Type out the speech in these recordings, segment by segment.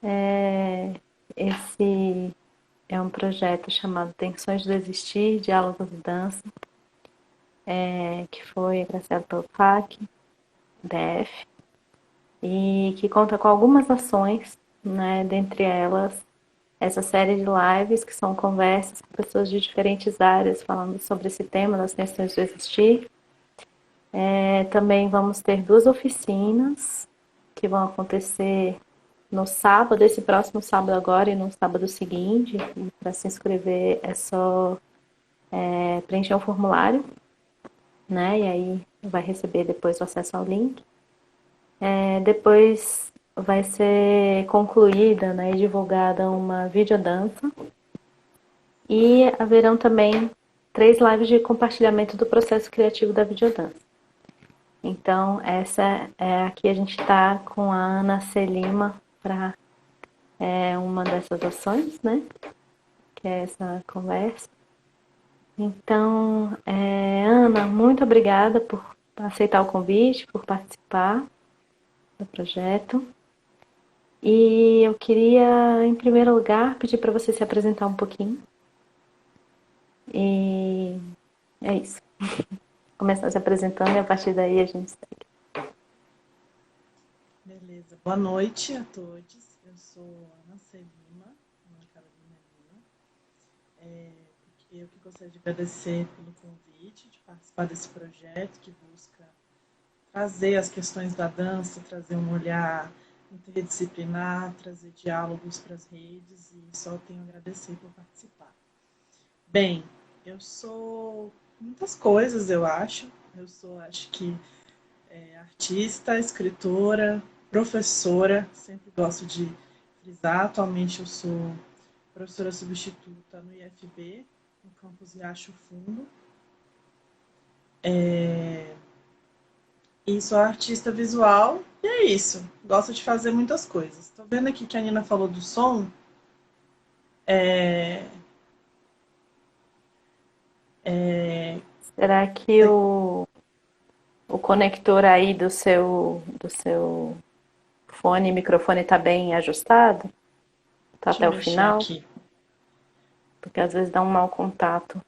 É, esse é um projeto chamado Tensões do Existir, Diálogos e Dança, que foi agraciado pelo FAC, DF, e que conta com algumas ações, né, dentre elas essa série de lives que são conversas com pessoas de diferentes áreas falando sobre esse tema das tensões do existir. Também vamos ter 2 oficinas que vão acontecer no sábado, esse próximo sábado agora e no sábado seguinte. Para se inscrever é só preencher um formulário, né? E aí vai receber depois o acesso ao link. Depois vai ser concluída, né, e divulgada uma videodança. E haverão também 3 lives de compartilhamento do processo criativo da videodança. Então, essa é aqui a gente está com a Ana C. Lima para uma dessas ações, né? Que é essa conversa. Então, Ana, muito obrigada por aceitar o convite, por participar do projeto. E eu queria, em primeiro lugar, pedir para você se apresentar um pouquinho. E é isso. Começar se apresentando e a partir daí a gente segue. Beleza. Boa noite a todos. Eu sou Ana Celima, Ana Carolina Lima. Eu que gostaria de agradecer pelo convite, de participar desse projeto que busca trazer as questões da dança, trazer um olhar interdisciplinar, trazer diálogos para as redes e só tenho a agradecer por participar. Bem, eu sou muitas coisas, eu acho. Acho que artista, escritora, professora, sempre gosto de frisar. Atualmente eu sou professora substituta no IFB, no campus Riacho Fundo. E sou artista visual, e é isso. Gosto de fazer muitas coisas. Estou vendo aqui que a Nina falou do som. Será que o conector aí do seu fone e microfone está bem ajustado? Está Deixa até eu o mexer final? aqui. Porque às vezes dá um mau contato.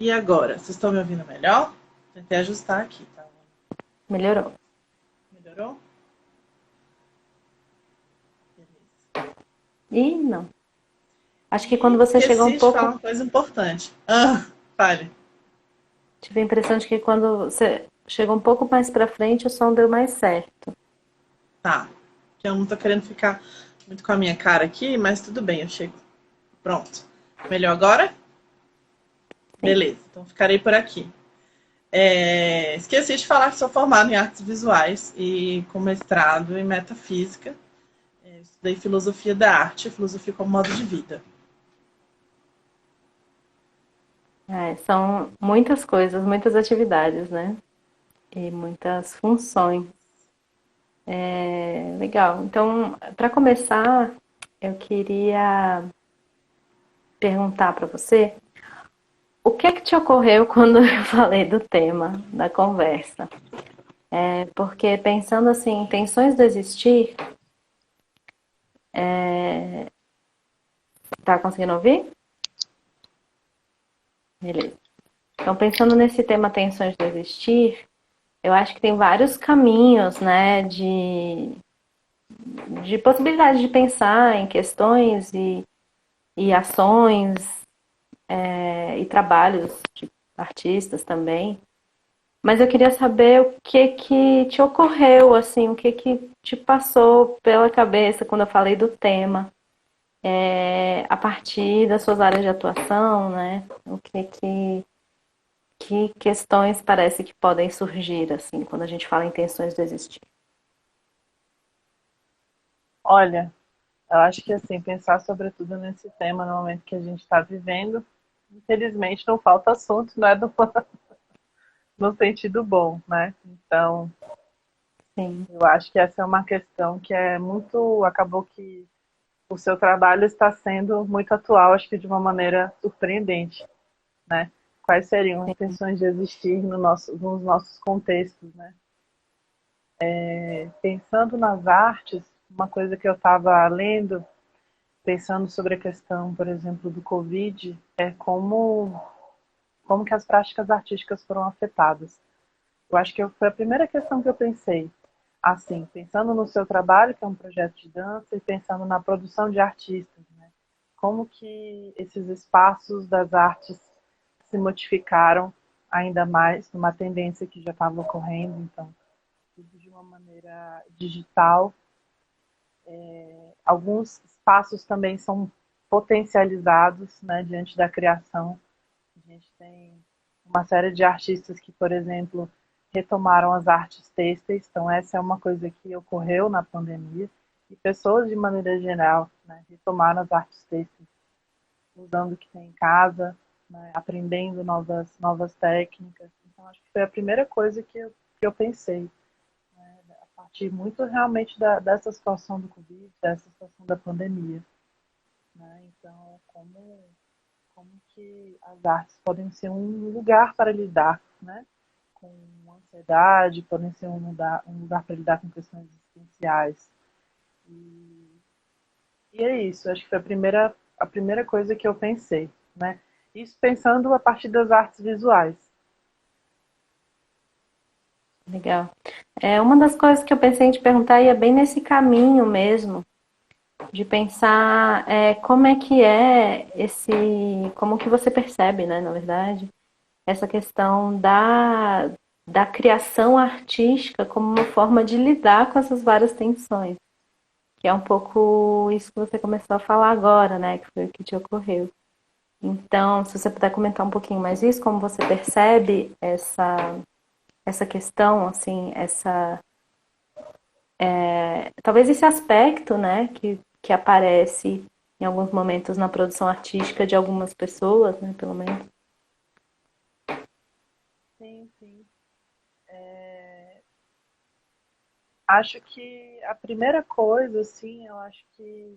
E agora? Vocês estão me ouvindo melhor? Tentei ajustar aqui, tá? Melhorou. Melhorou? Ih, não. Acho que quando E você chegou um esqueci de falar pouco. uma coisa importante. Fale. Tive a impressão de que quando você chegou um pouco mais pra frente, o som deu mais certo. Tá. Eu não tô querendo ficar muito com a minha cara aqui, mas tudo bem, eu chego. Pronto. Melhor agora? Sim. Beleza, então ficarei por aqui. Esqueci de falar que sou formada em artes visuais e com mestrado em metafísica. Estudei filosofia da arte e filosofia como modo de vida. São muitas coisas, muitas atividades, né? E muitas funções. Legal. Então, para começar, eu queria perguntar para você o que é que te ocorreu quando eu falei do tema da conversa? Porque pensando assim, em tensões do existir, tá conseguindo ouvir? Beleza. Então, pensando nesse tema tensões do existir, eu acho que tem vários caminhos, né, de possibilidade de pensar em questões e ações e trabalhos de artistas também. Mas eu queria saber o que que te ocorreu, assim, o que que te passou pela cabeça quando eu falei do tema, a partir das suas áreas de atuação, né? Que questões parece que podem surgir, assim, quando a gente fala em tensões do existir. Olha, eu acho que assim, pensar sobretudo nesse tema no momento que a gente está vivendo, infelizmente não falta assunto, não é no sentido bom, né? Então, Sim, eu acho que essa é uma questão que é muito. Acabou que o seu trabalho está sendo muito atual, acho que de uma maneira surpreendente, né? Quais seriam as sim, tensões de existir nos nossos contextos, né? Pensando nas artes, uma coisa que eu estava lendo, pensando sobre a questão, por exemplo, do Covid, é como que as práticas artísticas foram afetadas. Eu acho que foi a primeira questão que eu pensei. Assim, pensando no seu trabalho, que é um projeto de dança, e pensando na produção de artistas, né? Como que esses espaços das artes se modificaram ainda mais numa tendência que já estava ocorrendo, então, tudo de uma maneira digital. Alguns espaços também são potencializados, né, diante da criação. A gente tem uma série de artistas que, por exemplo, retomaram as artes têxteis, então essa é uma coisa que ocorreu na pandemia, e pessoas, de maneira geral, né, retomaram as artes têxteis, usando o que tem em casa, né, aprendendo novas técnicas. Então, acho que foi a primeira coisa que eu pensei, né, a partir muito realmente dessa situação do Covid, dessa situação da pandemia. Né? Então, como que as artes podem ser um lugar para lidar, né, com ansiedade, podem ser um lugar para lidar com questões existenciais. E é isso, acho que foi a primeira coisa que eu pensei, né? Isso pensando a partir das artes visuais. Legal. Uma das coisas que eu pensei em te perguntar ia bem nesse caminho mesmo, de pensar como é que como que você percebe, né, na verdade, essa questão da criação artística como uma forma de lidar com essas várias tensões, que é um pouco isso que você começou a falar agora, né, que foi o que te ocorreu. Então, se você puder comentar um pouquinho mais isso, como você percebe essa questão, assim, talvez esse aspecto, né, que aparece em alguns momentos na produção artística de algumas pessoas, né, pelo menos. Sim, sim. Acho que a primeira coisa, assim, eu acho que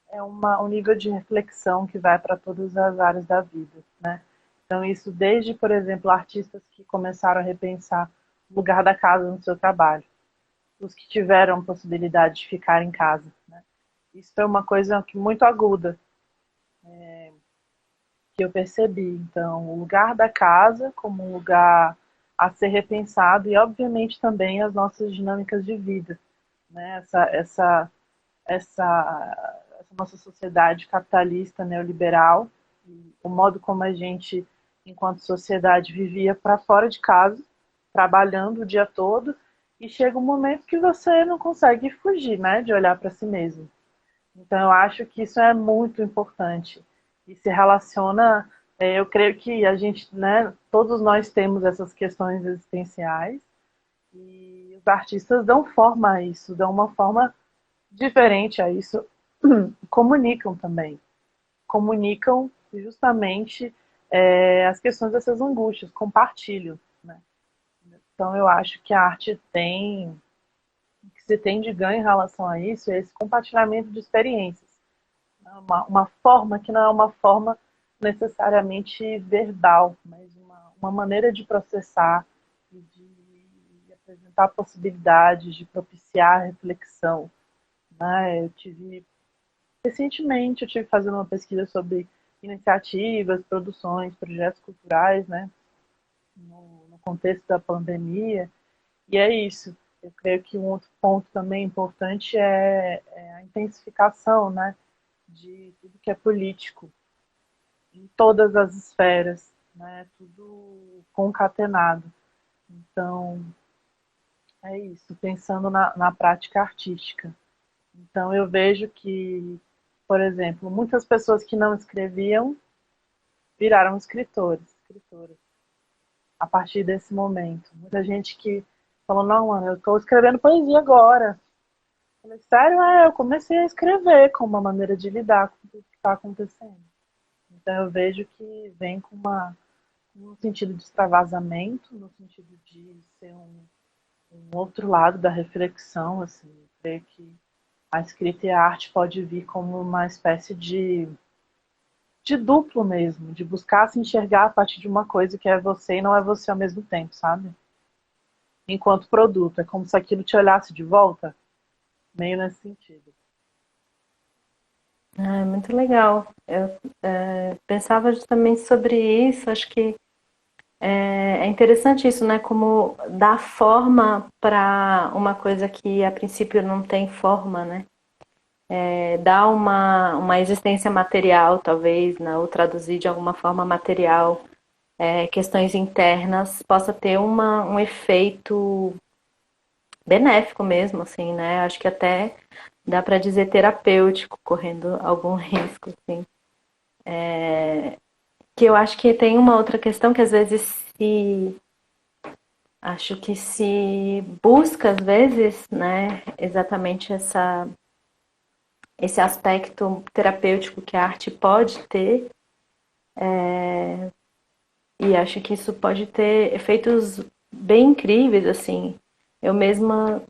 é um nível de reflexão que vai para todas as áreas da vida, né? Então, isso desde, por exemplo, artistas que começaram a repensar o lugar da casa no seu trabalho, os que tiveram possibilidade de ficar em casa, né? Isso é uma coisa que muito aguda, que eu percebi. Então, o lugar da casa como um lugar a ser repensado e, obviamente, também as nossas dinâmicas de vida, né? Essa nossa sociedade capitalista neoliberal, o modo como a gente, enquanto sociedade, vivia para fora de casa, trabalhando o dia todo, e chega um momento que você não consegue fugir, né, de olhar para si mesmo. Então, eu acho que isso é muito importante e se relaciona. Eu creio que a gente, né, todos nós temos essas questões existenciais e os artistas dão forma a isso, dão uma forma diferente a isso, comunicam também. Comunicam justamente as questões dessas angústias, compartilham. Né? Então, eu acho que a arte tem, o que se tem de ganho em relação a isso é esse compartilhamento de experiências. Uma forma que não é uma forma necessariamente verbal, mas uma maneira de processar e de apresentar possibilidades, de propiciar reflexão. Né? Recentemente, eu tive fazendo uma pesquisa sobre iniciativas, produções, projetos culturais, né, no contexto da pandemia, e é isso. Eu creio que um outro ponto também importante é a intensificação, né, de tudo que é político, em todas as esferas, né, tudo concatenado. Então, é isso, pensando na prática artística. Então, eu vejo que, por exemplo, muitas pessoas que não escreviam viraram escritoras, a partir desse momento. Muita gente que falou, não, mano, eu estou escrevendo poesia agora. Eu falei, sério? Eu comecei a escrever como uma maneira de lidar com tudo que está acontecendo. Então eu vejo que vem um sentido de extravasamento, no sentido de ser um outro lado da reflexão, assim, creio que a escrita e a arte pode vir como uma espécie de duplo mesmo, de buscar se enxergar a partir de uma coisa que é você e não é você ao mesmo tempo, sabe? Enquanto produto, é como se aquilo te olhasse de volta. meio nesse sentido. Ah, é muito legal. Eu pensava justamente sobre isso. Acho que é interessante isso, né? Como dar forma para uma coisa que a princípio não tem forma, né? Dar uma existência material, talvez, né? Ou traduzir de alguma forma material questões internas, possa ter um efeito benéfico mesmo, assim, né? Acho que até dá para dizer terapêutico, correndo algum risco, assim. Que eu acho que tem uma outra questão que às vezes se acho que se busca às vezes, né, exatamente esse aspecto terapêutico que a arte pode ter, e acho que isso pode ter efeitos bem incríveis, assim. Eu mesma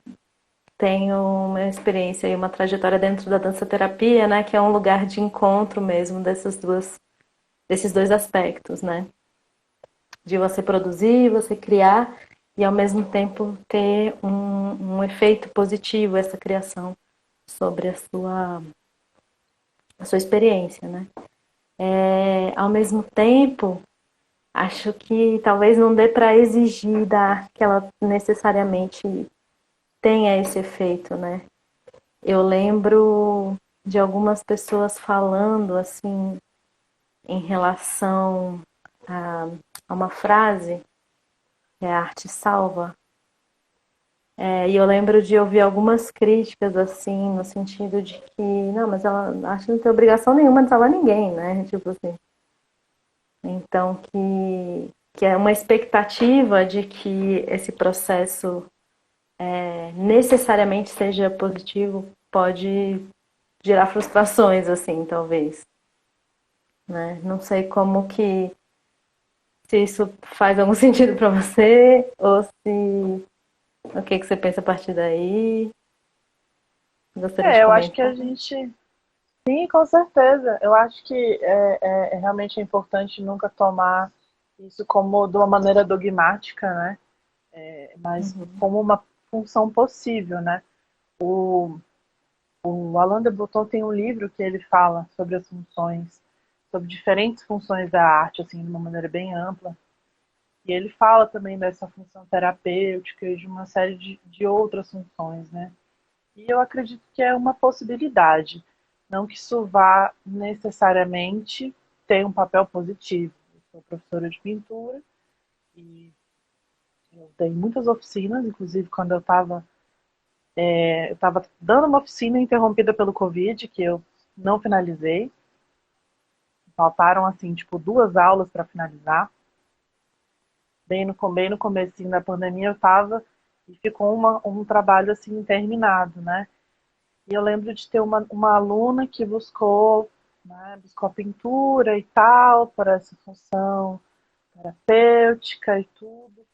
tenho uma experiência e uma trajetória dentro da dança terapia, né, que é um lugar de encontro mesmo desses dois aspectos, né? De você produzir, você criar e ao mesmo tempo ter um efeito positivo essa criação sobre a sua experiência, né? Ao mesmo tempo, acho que talvez não dê para exigir que ela necessariamente tenha esse efeito, né? Eu lembro de algumas pessoas falando assim em relação a, a uma frase que é a arte salva. E eu lembro de ouvir algumas críticas assim, no sentido de que, não, mas ela acho que não tem obrigação nenhuma de salvar ninguém, né? Tipo assim. Então que é uma expectativa de que esse processo necessariamente seja positivo pode gerar frustrações, assim, talvez. Né? Não sei como que se isso faz algum sentido para você ou se o que que você pensa a partir daí. Gostaria de Eu acho que comentar. a gente. Sim, com certeza. Eu acho que realmente é importante nunca tomar isso como de uma maneira dogmática, né? Mas Uhum. como uma função possível, né? O, o Alain de Botton tem um livro que ele fala sobre as funções, sobre diferentes funções da arte, assim, de uma maneira bem ampla. E ele fala também dessa função terapêutica e de uma série de outras funções, né? E eu acredito que é uma possibilidade. Não que isso vá necessariamente ter um papel positivo. Eu sou professora de pintura e eu dei muitas oficinas, inclusive quando eu estava dando uma oficina interrompida pelo Covid, que eu não finalizei. Faltaram, assim, tipo, 2 aulas para finalizar. Bem no comecinho da pandemia eu estava e ficou um trabalho, assim, interminado, né? E eu lembro de ter uma aluna que buscou, né, buscou a pintura e tal, para essa função terapêutica e tudo.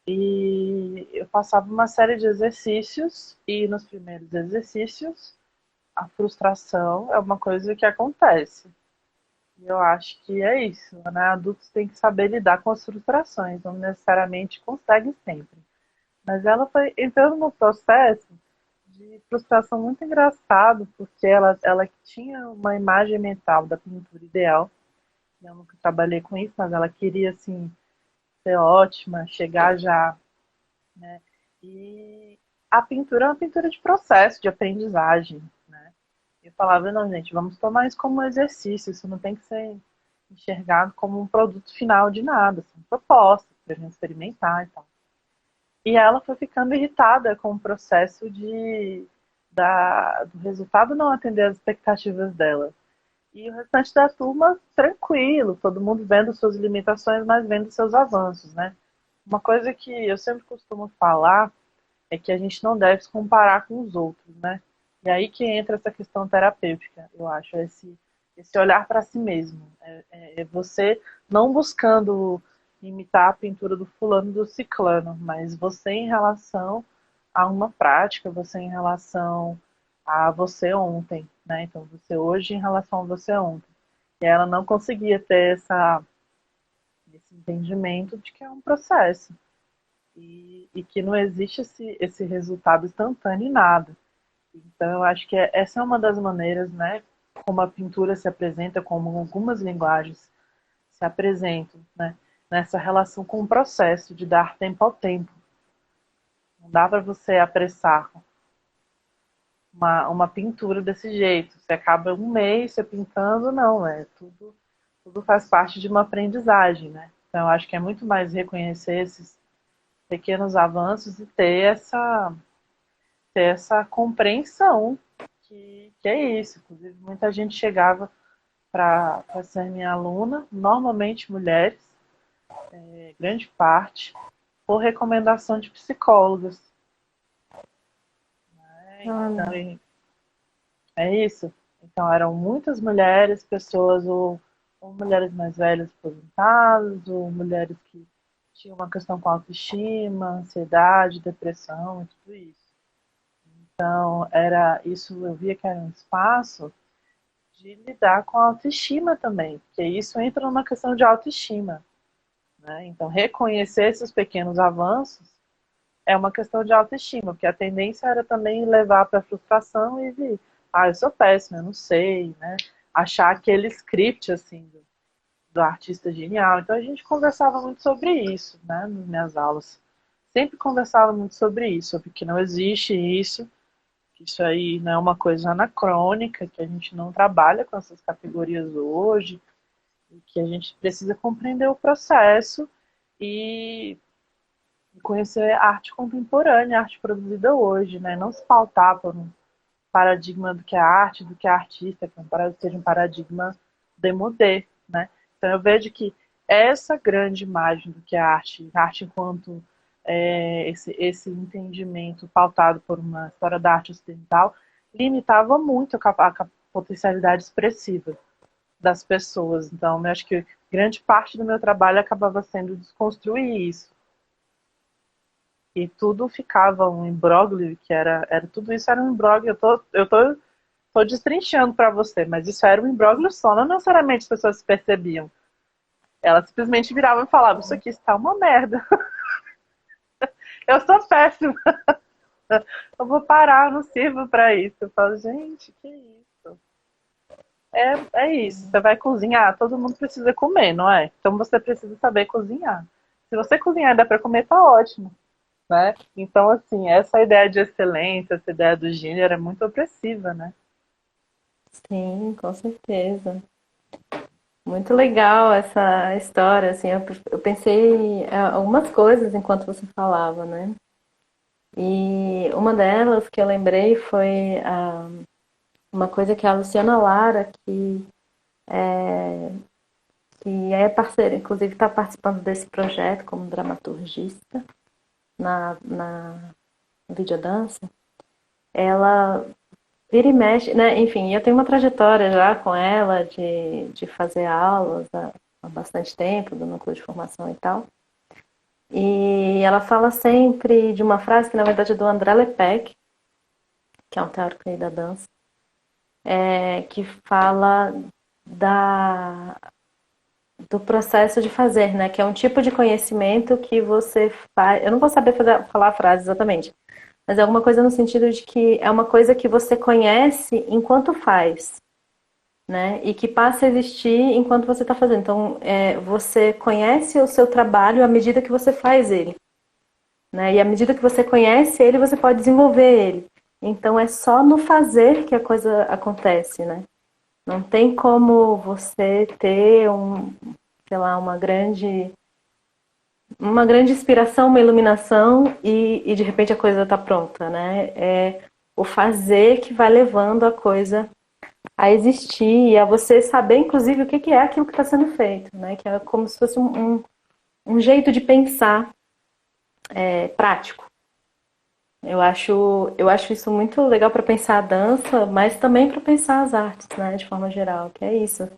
E eu passava uma série de exercícios, e nos primeiros exercícios, a frustração é uma coisa que acontece. E eu acho que é isso, né? Adultos têm que saber lidar com as frustrações, não necessariamente conseguem sempre. Mas ela foi entrando no processo de frustração muito engraçado, porque ela tinha uma imagem mental da pintura ideal. Eu nunca trabalhei com isso, mas ela queria, assim, ser ótima, chegar já, né? E a pintura é uma pintura de processo, de aprendizagem, né? Eu falava, não, gente, vamos tomar isso como um exercício, isso não tem que ser enxergado como um produto final de nada, são propostas para a gente experimentar e tal. E ela foi ficando irritada com o processo do resultado não atender às expectativas dela. E o restante da turma, tranquilo, todo mundo vendo suas limitações, mas vendo seus avanços, né? Uma coisa que eu sempre costumo falar é que a gente não deve se comparar com os outros, né? E aí que entra essa questão terapêutica, eu acho, esse olhar para si mesmo. É você não buscando imitar a pintura do fulano do ciclano, mas você em relação a uma prática, você em relação a você ontem, né? Então, você hoje em relação a você ontem. E ela não conseguia ter esse entendimento de que é um processo. E que não existe esse resultado instantâneo em nada. Então, eu acho que essa é uma das maneiras, né, como a pintura se apresenta, como algumas linguagens se apresentam, né, nessa relação com o processo de dar tempo ao tempo. Não dá para você apressar uma pintura desse jeito. Você acaba um mês você pintando, não, tudo faz parte de uma aprendizagem, né? Então, eu acho que é muito mais reconhecer esses pequenos avanços e ter essa compreensão que é isso. Inclusive, muita gente chegava para ser minha aluna, normalmente mulheres, grande parte, por recomendação de psicólogas. Né? Olha, Então, é isso. Então, eram muitas mulheres, pessoas, ou mulheres mais velhas aposentadas, ou mulheres que tinham uma questão com autoestima, ansiedade, depressão e tudo isso. Então, era isso, eu via que era um espaço de lidar com a autoestima também, porque isso entra numa questão de autoestima. Né? Então, reconhecer esses pequenos avanços é uma questão de autoestima, porque a tendência era também levar para a frustração e vir, eu sou péssima, eu não sei, né? Achar aquele script assim do artista genial. Então a gente conversava muito sobre isso, né, nas minhas aulas. Sempre conversava muito sobre isso, sobre que não existe isso, que isso aí não é uma coisa anacrônica, que a gente não trabalha com essas categorias hoje, e que a gente precisa compreender o processo e conhecer arte contemporânea, arte produzida hoje, né? Não se pautar por um paradigma do que é arte, do que é artista, que seja um paradigma demodé, né? Então eu vejo que essa grande imagem do que é arte, arte enquanto esse entendimento pautado por uma história da arte ocidental, limitava muito a potencialidade expressiva das pessoas. Então eu acho que grande parte do meu trabalho acabava sendo desconstruir isso. E tudo ficava um imbróglio, que era tudo isso era um imbróglio. Tô destrinchando para você, mas isso era um imbróglio só. Não necessariamente as pessoas percebiam. Elas simplesmente viravam e falavam: isso aqui está uma merda. Eu sou péssima. Eu vou parar, eu não sirvo para isso. Eu falo, gente, que isso? É isso. Você vai cozinhar, todo mundo precisa comer, não é? Então você precisa saber cozinhar. Se você cozinhar e dá para comer, tá ótimo. Né? Então, assim, essa ideia de excelência, essa ideia do gênero é muito opressiva, né? sim, com certeza. Muito legal essa história, assim, eu pensei em algumas coisas enquanto você falava, né? E uma delas que eu lembrei foi uma coisa que a Luciana Lara, que é parceira, inclusive está participando desse projeto como dramaturgista na videodança, ela vira e mexe, né? Enfim, eu tenho uma trajetória já com ela de fazer aulas há bastante tempo, do núcleo de formação e tal. E ela fala sempre de uma frase que, na verdade, é do André Lepec, que é um teórico aí da dança, que fala da, do processo de fazer, né? Que é um tipo de conhecimento que você faz. Eu não vou saber falar a frase exatamente, mas é alguma coisa no sentido de que é uma coisa que você conhece enquanto faz, né? E que passa a existir enquanto você está fazendo. Então, você conhece o seu trabalho à medida que você faz ele, né? E à medida que você conhece ele, você pode desenvolver ele. Então, é só no fazer que a coisa acontece, né? Não tem como você ter sei lá, uma grande inspiração, uma iluminação e de repente a coisa está pronta, né? É o fazer que vai levando a coisa a existir e a você saber, inclusive, o que é aquilo que está sendo feito, né? Que é como se fosse um jeito de pensar prático. Eu acho isso muito legal para pensar a dança, mas também para pensar as artes, né? De forma geral, que é isso.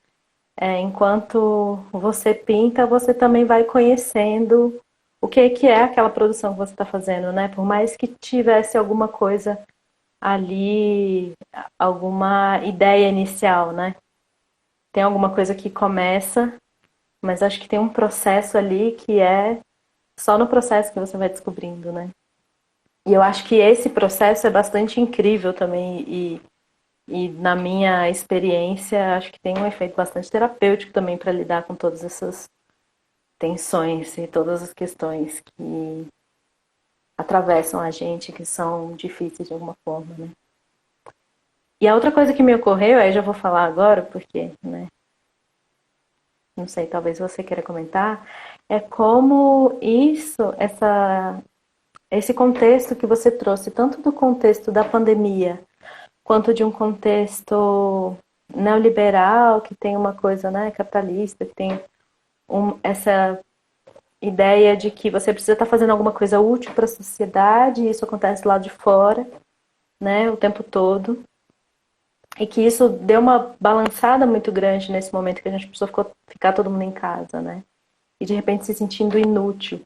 Enquanto você pinta, você também vai conhecendo o que é aquela produção que você está fazendo, né? Por mais que tivesse alguma coisa ali, alguma ideia inicial, né? Tem alguma coisa que começa, mas acho que tem um processo ali que é só no processo que você vai descobrindo, né? E eu acho que esse processo é bastante incrível também e na minha experiência, acho que tem um efeito bastante terapêutico também para lidar com todas essas tensões e todas as questões que atravessam a gente, que são difíceis de alguma forma, né? E a outra coisa que me ocorreu, aí já vou falar agora, porque, né, não sei, talvez você queira comentar, é como esse contexto que você trouxe, tanto do contexto da pandemia, quanto de um contexto neoliberal, que tem uma coisa, né, capitalista, que tem essa ideia de que você precisa estar fazendo alguma coisa útil para a sociedade, e isso acontece lá de fora, né, o tempo todo. E que isso deu uma balançada muito grande nesse momento que a gente precisou ficar todo mundo em casa, né? E de repente se sentindo inútil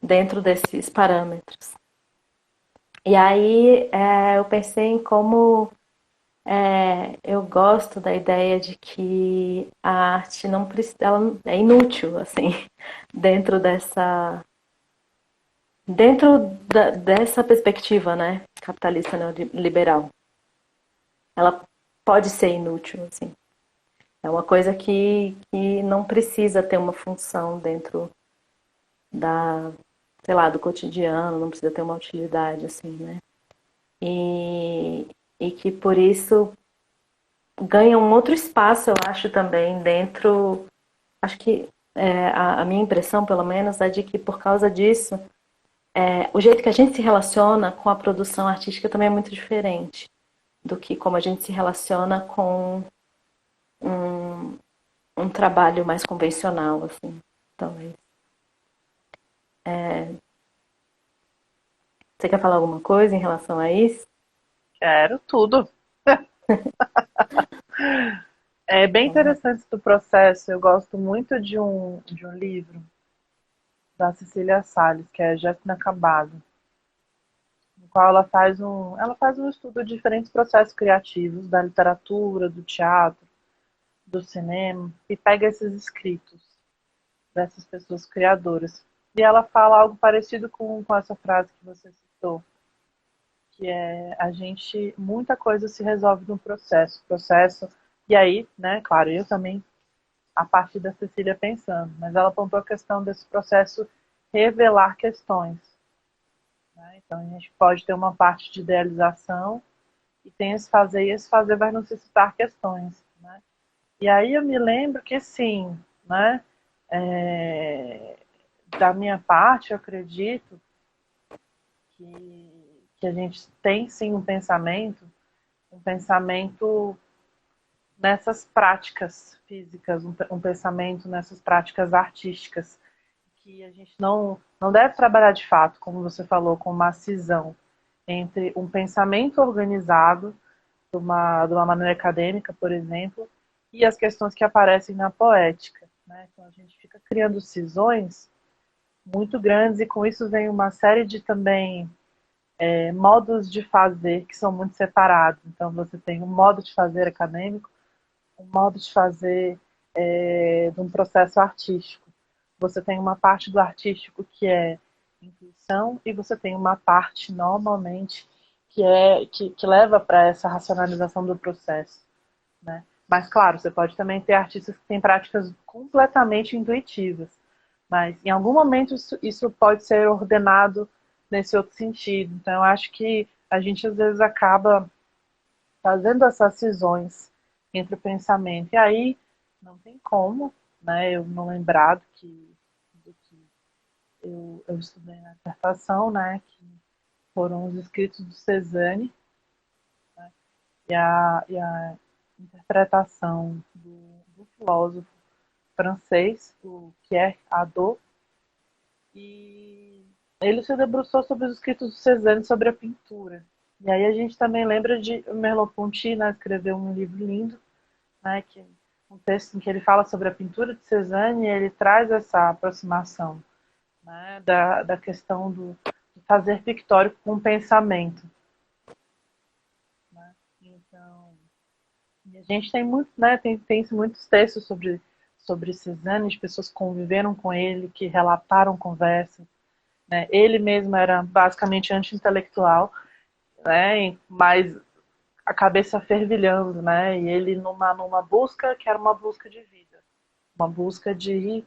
dentro desses parâmetros. E aí eu pensei em como eu gosto da ideia de que a arte não precisa, ela é inútil, assim, dentro dessa perspectiva, né, capitalista neoliberal. Ela pode ser inútil, assim. É uma coisa que não precisa ter uma função dentro da, sei lá, do cotidiano, não precisa ter uma utilidade, assim, né? E, e que por isso ganha um outro espaço, eu acho, também dentro. Acho que a minha impressão, pelo menos, é de que por causa disso, o jeito que a gente se relaciona com a produção artística também é muito diferente do que como a gente se relaciona com um trabalho mais convencional, assim, talvez. Você quer falar alguma coisa em relação a isso? Quero tudo. É bem interessante do processo. Eu gosto muito de um livro da Cecília Salles, que é Gesto Inacabado, no qual ela faz um estudo de diferentes processos criativos da literatura, do teatro, do cinema, e pega esses escritos dessas pessoas criadoras. E ela fala algo parecido com essa frase que você citou, que é a gente, muita coisa se resolve no processo, e aí, né, claro, eu também, a partir da Cecília pensando, mas ela apontou a questão desse processo revelar questões, né? Então a gente pode ter uma parte de idealização e tem esse fazer, e esse fazer vai nos suscitar questões, né? E aí eu me lembro que sim, né, é, da minha parte, eu acredito que a gente tem sim um pensamento nessas práticas físicas, um pensamento nessas práticas artísticas, que a gente não deve trabalhar de fato, como você falou, com uma cisão entre um pensamento organizado de uma maneira acadêmica, por exemplo, e as questões que aparecem na poética, né? Então a gente fica criando cisões muito grandes e com isso vem uma série de também modos de fazer que são muito separados. Então você tem um modo de fazer acadêmico, um modo de fazer de um processo artístico. Você tem uma parte do artístico que é intuição e você tem uma parte normalmente que leva para essa racionalização do processo, né? Mas claro, você pode também ter artistas que têm práticas completamente intuitivas, mas em algum momento isso pode ser ordenado nesse outro sentido. Então eu acho que a gente às vezes acaba fazendo essas cisões entre o pensamento. E aí não tem como, né, eu não lembrar do que eu estudei na dissertação, né, que foram os escritos do Cézanne, né, e a interpretação do filósofo francês, o Pierre Hadot, e ele se debruçou sobre os escritos do Cézanne sobre a pintura. E aí a gente também lembra de Merleau-Ponty, né, escreveu um livro lindo, né, que um texto em que ele fala sobre a pintura de Cézanne e ele traz essa aproximação, né, da questão do fazer pictórico com pensamento, né? Então, e a gente tem muito, né, tem muitos textos sobre Cézanne, de pessoas que conviveram com ele, que relataram conversas. né? Ele mesmo era basicamente anti-intelectual, né? Mas a cabeça fervilhando, né? E ele numa busca que era uma busca de vida, uma busca de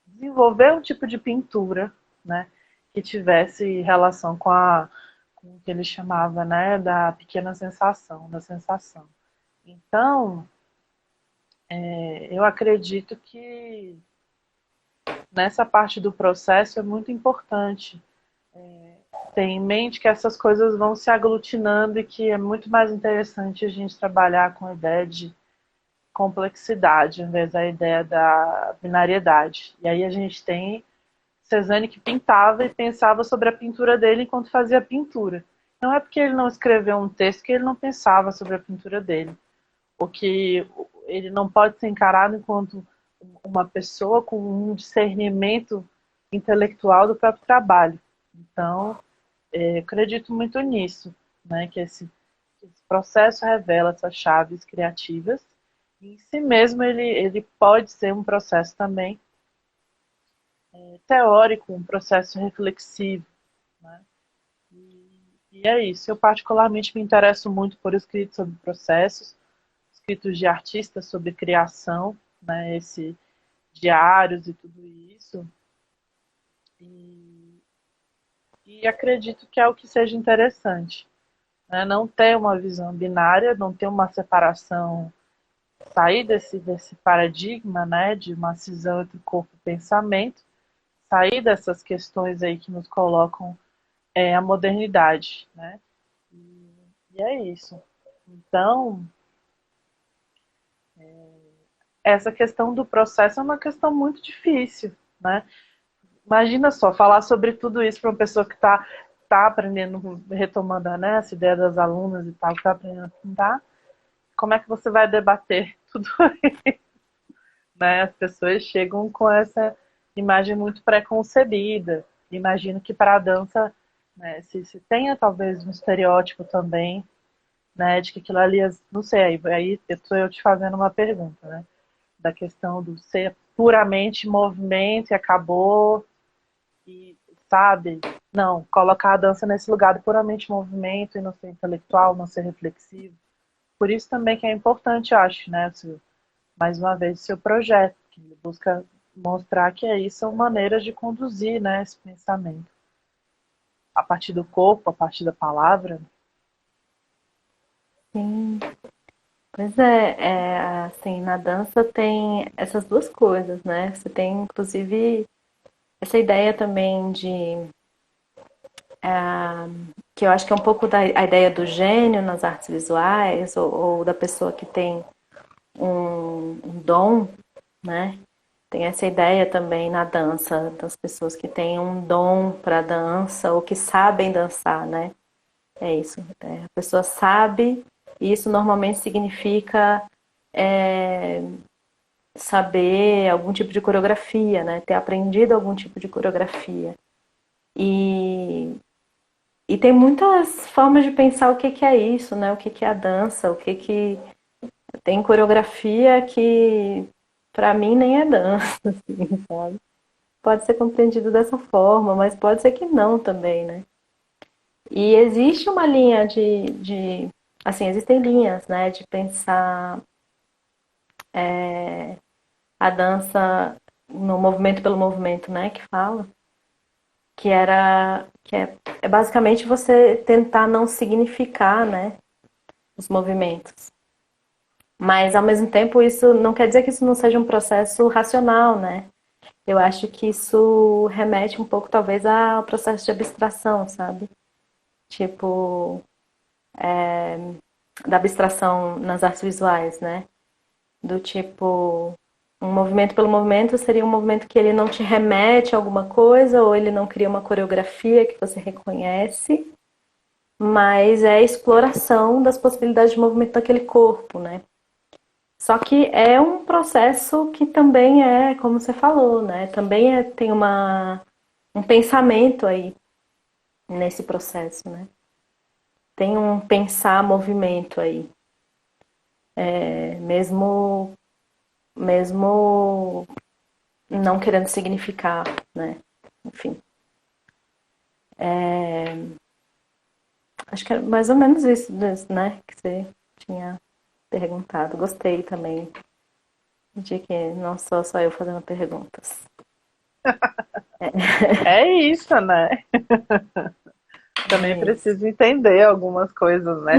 desenvolver um tipo de pintura, né? Que tivesse relação com o que ele chamava, né? Da pequena sensação, da sensação. Então, eu acredito que nessa parte do processo é muito importante ter em mente que essas coisas vão se aglutinando e que é muito mais interessante a gente trabalhar com a ideia de complexidade, em vez da ideia da binariedade. E aí a gente tem Cezanne que pintava e pensava sobre a pintura dele enquanto fazia a pintura. Não é porque ele não escreveu um texto que ele não pensava sobre a pintura dele. O que ele não pode ser encarado enquanto uma pessoa com um discernimento intelectual do próprio trabalho. Então, eu acredito muito nisso, né? Que esse processo revela essas chaves criativas. E em si mesmo ele pode ser um processo também teórico, um processo reflexivo, né? E é isso. Eu particularmente me interesso muito por escritos sobre processos, escritos de artistas sobre criação, né? Esse diários e tudo isso. E, e acredito que é o que seja interessante, né? Não ter uma visão binária, não ter uma separação, sair desse paradigma, né? De uma cisão entre corpo e pensamento, sair dessas questões aí que nos colocam a modernidade, né? E é isso. Então, essa questão do processo é uma questão muito difícil, né? Imagina só, falar sobre tudo isso para uma pessoa que tá aprendendo, retomando, né, essa ideia das alunas e tal, que está aprendendo a pintar, como é que você vai debater tudo isso, né? As pessoas chegam com essa imagem muito preconcebida. Imagino que para a dança, né, se tenha talvez um estereótipo também, né, de que aquilo ali, não sei, aí estou eu te fazendo uma pergunta, né, da questão do ser puramente movimento e acabou, e sabe, não, colocar a dança nesse lugar de puramente movimento e não ser intelectual, não ser reflexivo. Por isso também que é importante, eu acho, né, mais uma vez, o seu projeto, que busca mostrar que é isso, são maneiras de conduzir, né, esse pensamento. A partir do corpo, a partir da palavra. Sim. Pois assim, na dança tem essas duas coisas, né? Você tem, inclusive, essa ideia também que eu acho que é um pouco a ideia do gênio nas artes visuais, ou da pessoa que tem um dom, né? Tem essa ideia também na dança, das pessoas que têm um dom para dança, ou que sabem dançar, né? É isso. A pessoa sabe, e isso normalmente significa é, saber algum tipo de coreografia, né? Ter aprendido algum tipo de coreografia. E, e tem muitas formas de pensar o que que é isso, né? O que que é a dança, o que que tem coreografia que para mim nem é dança, assim, sabe? Pode ser compreendido dessa forma, mas pode ser que não também, né? E existe uma linha assim, existem linhas, né, de pensar a dança no movimento pelo movimento, né, que fala, que é basicamente você tentar não significar, né, os movimentos. Mas ao mesmo tempo isso não quer dizer que isso não seja um processo racional, né? Eu acho que isso remete um pouco talvez ao processo de abstração, sabe? Tipo, da abstração nas artes visuais, né? Do tipo, um movimento pelo movimento seria um movimento que ele não te remete a alguma coisa, ou ele não cria uma coreografia que você reconhece, mas é a exploração das possibilidades de movimento daquele corpo, né? Só que é um processo que também é, como você falou, né? Também tem um pensamento aí nesse processo, né? Tem um pensar movimento aí. Mesmo não querendo significar, né? enfim. Acho que é mais ou menos isso, né, que você tinha perguntado. Gostei também de que não sou só eu fazendo perguntas. É isso, né? Também É isso. preciso entender algumas coisas, né?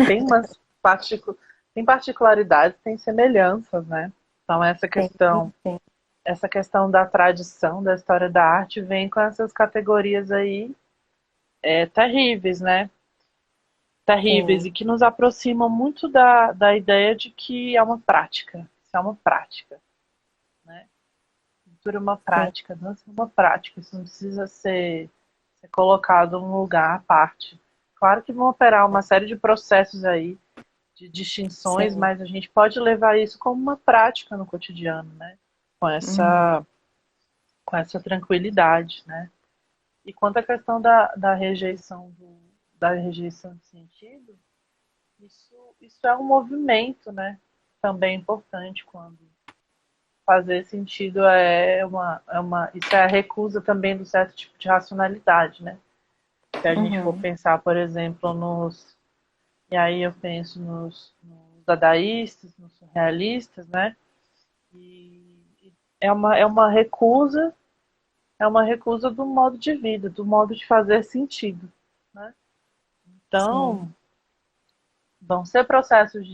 Tem particularidades, tem semelhanças, né? Então Sim, sim, essa questão da tradição, da história da arte vem com essas categorias aí terríveis, né? Terríveis sim, e que nos aproximam muito da ideia de que é uma prática. Isso é uma prática, né? Cultura é uma sim. prática, dança é uma prática. Isso não precisa ser colocado num lugar à parte. Claro que vão operar uma série de processos aí, de distinções, Sim. mas a gente pode levar isso como uma prática no cotidiano, né? Com Uhum. essa, com essa tranquilidade, né? E quanto à questão da rejeição de sentido, isso é um movimento, né? Também importante quando fazer sentido isso é a recusa também do certo tipo de racionalidade, né? Se a gente for Uhum. pensar, por exemplo, e aí eu penso nos dadaístas, nos surrealistas, né? E é uma recusa do modo de vida, do modo de fazer sentido, né? Sim. Então, vão ser processos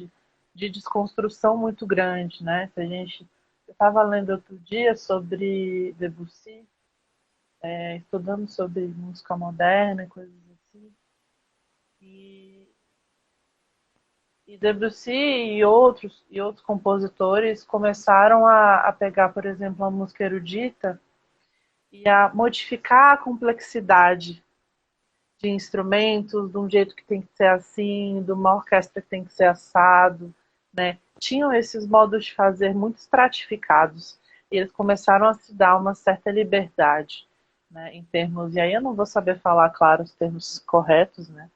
de desconstrução muito grande, né? Eu estava lendo outro dia sobre Debussy, estudando sobre música moderna e coisas assim, e, e Debussy e outros compositores começaram a pegar, por exemplo, a música erudita e a modificar a complexidade de instrumentos, de um jeito que tem que ser assim, de uma orquestra que tem que ser assado, né? Tinham esses modos de fazer muito estratificados e eles começaram a se dar uma certa liberdade, né? Em termos, e aí eu não vou saber falar, claro, os termos corretos, né?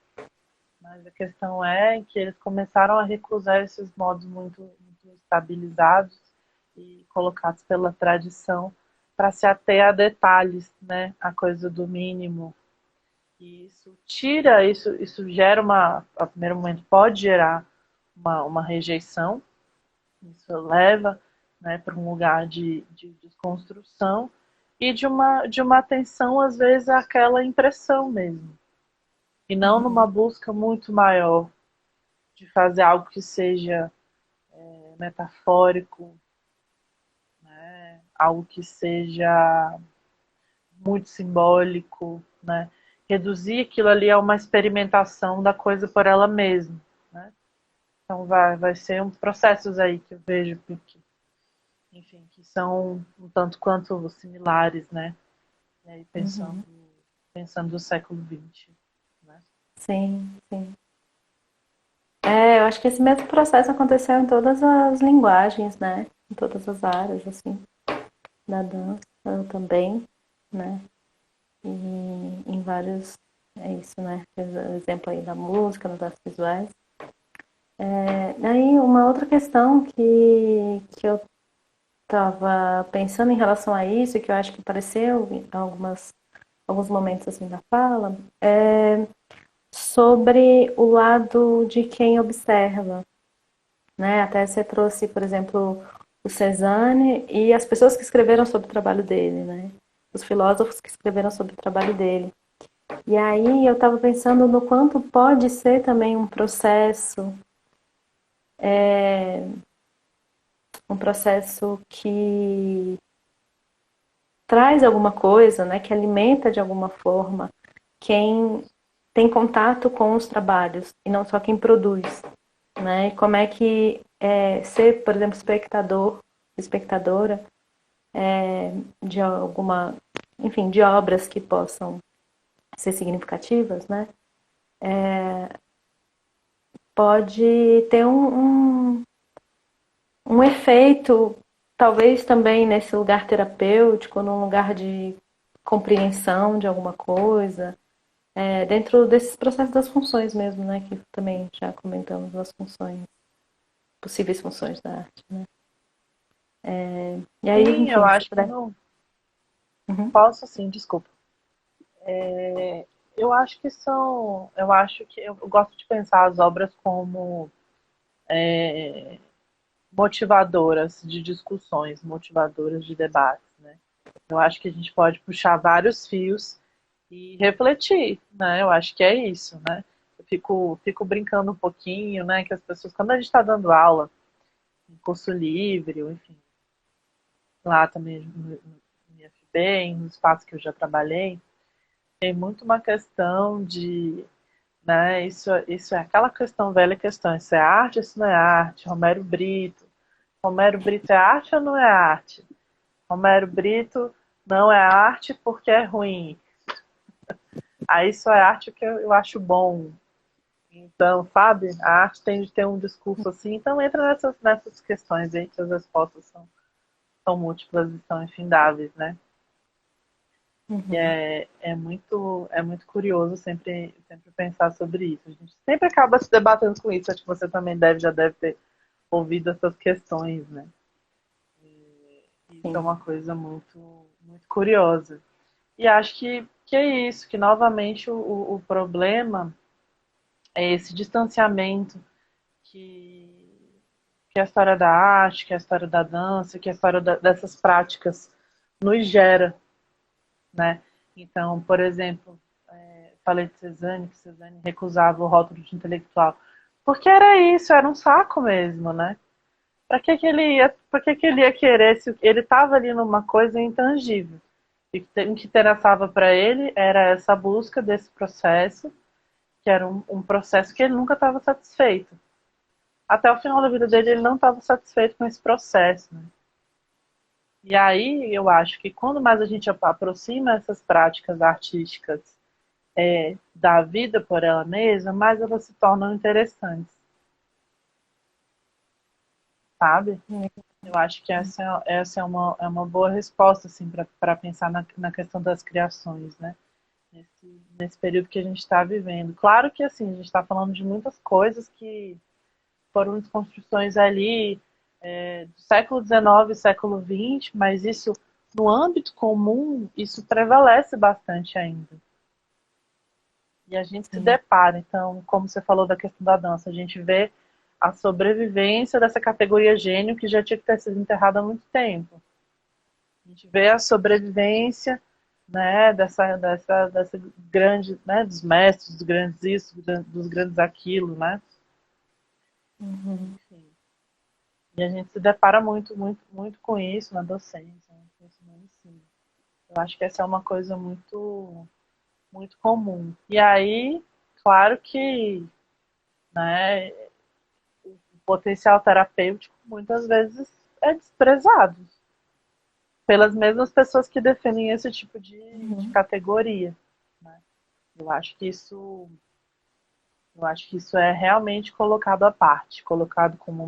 Mas a questão é que eles começaram a recusar esses modos muito estabilizados e colocados pela tradição para se ater a detalhes, né? A coisa do mínimo, e isso gera a primeiro momento pode gerar uma rejeição, isso leva, né, para um lugar de desconstrução e de uma atenção, às vezes, àquela impressão mesmo, e não numa Uhum. busca muito maior de fazer algo que seja metafórico, né, algo que seja muito simbólico, né, reduzir aquilo ali a uma experimentação da coisa por ela mesma, né? Então vai ser um processos aí que eu vejo que, enfim, que são um tanto quanto similares, né? E aí Uhum. pensando no século XX, né? Sim, sim. Eu acho que esse mesmo processo aconteceu em todas as linguagens, né? Em todas as áreas, assim, da dança também, né? E em vários, é isso, né? Exemplo aí da música, das artes visuais. Aí uma outra questão que eu estava pensando em relação a isso, que eu acho que apareceu em alguns momentos assim da fala, é sobre o lado de quem observa, né? Até você trouxe, por exemplo, o Cézanne e as pessoas que escreveram sobre o trabalho dele, né? Os filósofos que escreveram sobre o trabalho dele. E aí eu estava pensando no quanto pode ser também um processo que traz alguma coisa, né? Que alimenta de alguma forma quem tem contato com os trabalhos e não só quem produz, né? E como é que ser, por exemplo, espectadora de alguma, enfim, de obras que possam ser significativas, né? Pode ter um efeito, talvez também nesse lugar terapêutico, num lugar de compreensão de alguma coisa, dentro desses processos das funções mesmo, né? Que também já comentamos das funções, possíveis funções da arte, né? E aí, Sim, eu enfim, se acho que puder. não Uhum. posso, sim, desculpa. Eu acho que são. Eu acho que eu gosto de pensar as obras como motivadoras de discussões, motivadoras de debates, né? Eu acho que a gente pode puxar vários fios e refletir, né? Eu acho que é isso, né? Eu fico brincando um pouquinho, né? Que as pessoas, quando a gente está dando aula, em curso livre, ou enfim, lá também no IFB, no espaço que eu já trabalhei, tem muito uma questão de, né? Isso é aquela questão, velha questão, isso é arte, isso não é arte. Romero Brito é arte ou não é arte? Romero Brito não é arte porque é ruim. Aí isso é arte que eu acho bom. Então, sabe, a arte tem de ter um discurso assim, então entra nessas questões aí que as respostas são múltiplas e são infindáveis, né? E Uhum. é muito curioso sempre pensar sobre isso. A gente sempre acaba se debatendo com isso, acho que você também já deve ter ouvido essas questões, né? E isso é Sim. uma coisa muito curiosa. E acho que é isso, que novamente o problema é esse distanciamento que, que a história da arte, que a história da dança, que a história dessas práticas nos gera, né? Então, por exemplo, falei de Cezanne, que Cezanne recusava o rótulo de intelectual. Porque era isso, era um saco mesmo, né? Para que ele ia querer se ele estava ali numa coisa intangível? E o que interessava para ele era essa busca desse processo, que era um processo que ele nunca estava satisfeito. Até o final da vida dele, ele não estava satisfeito com esse processo. Né? E aí eu acho que quando mais a gente aproxima essas práticas artísticas da vida por ela mesma, mais elas se tornam interessantes, sabe? Eu acho que essa é uma boa resposta assim, para pensar na questão das criações, né? Nesse período que a gente está vivendo. Claro que assim, a gente está falando de muitas coisas que foram desconstruções ali do século XIX, século XX, mas isso, no âmbito comum, isso prevalece bastante ainda. E a gente se Sim. depara, então, como você falou da questão da dança, a gente vê a sobrevivência dessa categoria gênio que já tinha que ter sido enterrada há muito tempo. A gente vê a sobrevivência, né, dessa grande, né, dos mestres, dos grandes isso, dos grandes aquilo, né? Uhum. Enfim. E a gente se depara muito com isso na docência, né, com isso no ensino. Eu acho que essa é uma coisa muito comum. E aí, claro que, né, o potencial terapêutico muitas vezes é desprezado pelas mesmas pessoas que defendem esse tipo de Uhum. categoria. Né? Eu acho que isso, eu acho que isso é realmente colocado à parte, colocado como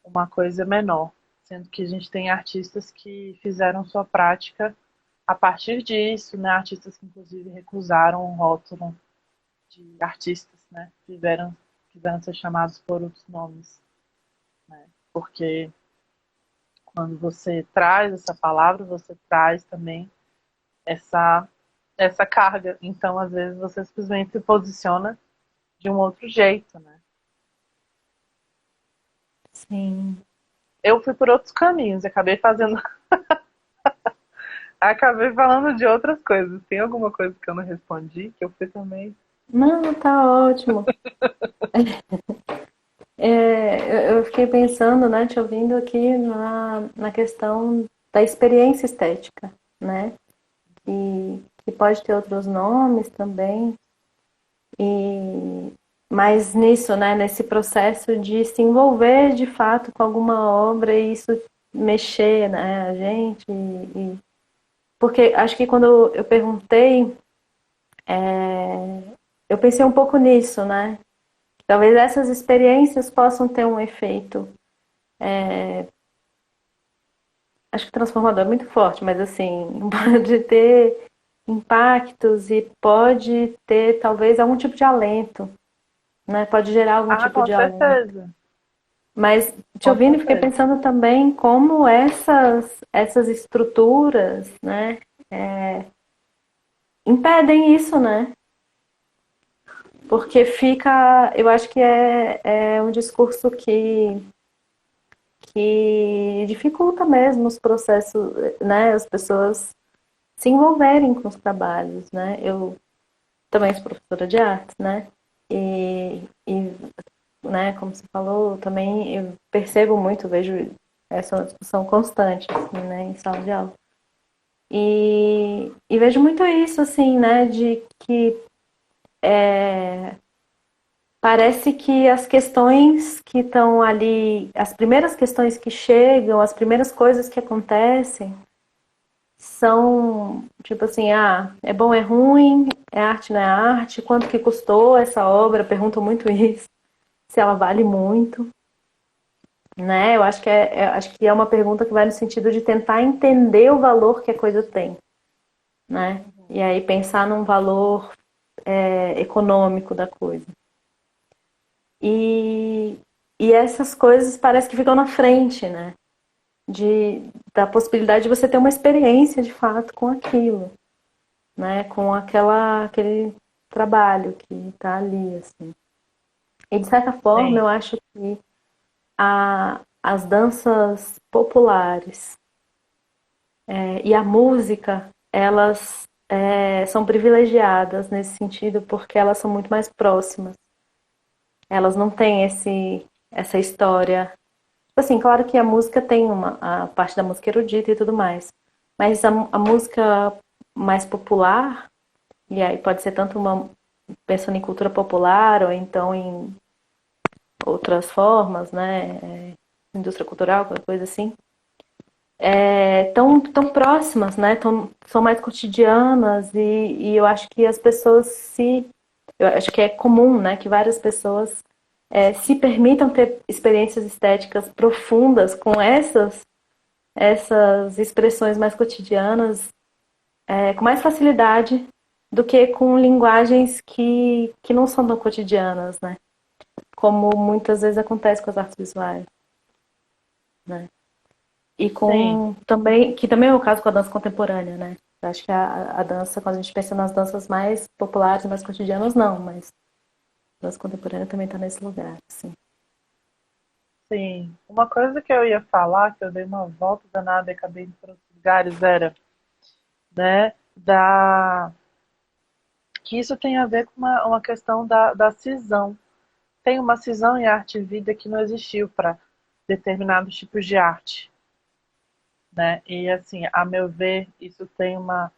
uma coisa menor, sendo que a gente tem artistas que fizeram sua prática a partir disso, né? Artistas que inclusive recusaram o rótulo de artistas, né? Quiseram ser chamados por outros nomes, né? Porque quando você traz essa palavra, você traz também essa essa carga. Então, às vezes, você simplesmente se posiciona de um outro jeito, né? Sim. Eu fui por outros caminhos, acabei fazendo, acabei falando de outras coisas. Tem alguma coisa que eu não respondi que eu fui também? Não, tá ótimo. Eu fiquei pensando, né, te ouvindo aqui na questão da experiência estética, né? E que pode ter outros nomes também. E mas nisso, né, nesse processo de se envolver de fato com alguma obra e isso mexer, né, a gente. Porque acho que quando eu perguntei, eu pensei um pouco nisso, né? Talvez essas experiências possam ter um efeito, acho que transformador é muito forte, mas assim, pode ter impactos e pode ter talvez algum tipo de alento, né? Pode gerar algum Ah, tipo com de alento. certeza. Mas te Com ouvindo, fiquei certeza. pensando também como essas estruturas, né, impedem isso, né? Porque fica, eu acho que é um discurso que dificulta mesmo os processos, né? As pessoas se envolverem com os trabalhos, né? Eu também sou professora de artes, né? E né, como você falou, também eu percebo muito, vejo essa discussão constante, assim, né, em sala de aula. E vejo muito isso, assim, né, de que parece que as questões que estão ali, as primeiras questões que chegam, as primeiras coisas que acontecem, são tipo assim, é bom, é ruim, é arte, não é arte, quanto que custou essa obra, perguntam muito isso, se ela vale muito, né? Eu acho que acho que é uma pergunta que vai no sentido de tentar entender o valor que a coisa tem, né? E aí pensar num valor econômico da coisa. E, e essas coisas parece que ficam na frente, né? Da possibilidade de você ter uma experiência de fato com aquilo, né? Com aquele trabalho que está ali, assim. E de certa forma, Sim, eu acho que as danças populares e a música, elas são privilegiadas nesse sentido porque elas são muito mais próximas. Elas não têm essa história. Assim, claro que a música tem a parte da música erudita e tudo mais, mas a música mais popular, e aí pode ser tanto pensando em cultura popular ou então em outras formas, né? Indústria cultural, qualquer coisa assim, tão próximas, né? São mais cotidianas e eu acho que as pessoas eu acho que é comum, né? Que várias pessoas se permitam ter experiências estéticas profundas com essas expressões mais cotidianas com mais facilidade do que com linguagens que não são tão cotidianas, né? Como muitas vezes acontece com as artes visuais, né? E sim, com também, que também é o caso com a dança contemporânea, né? Eu acho que a dança, quando a gente pensa nas danças mais populares, mais cotidianas, não, mas a dança contemporânea também está nesse lugar, assim. sim. Uma coisa que eu ia falar, que eu dei uma volta danada e acabei indo para outros lugares, era, né, que isso tem a ver com uma questão da cisão. Tem uma cisão em arte e vida que não existiu para determinados tipos de arte, né? E assim, a meu ver, isso tem uma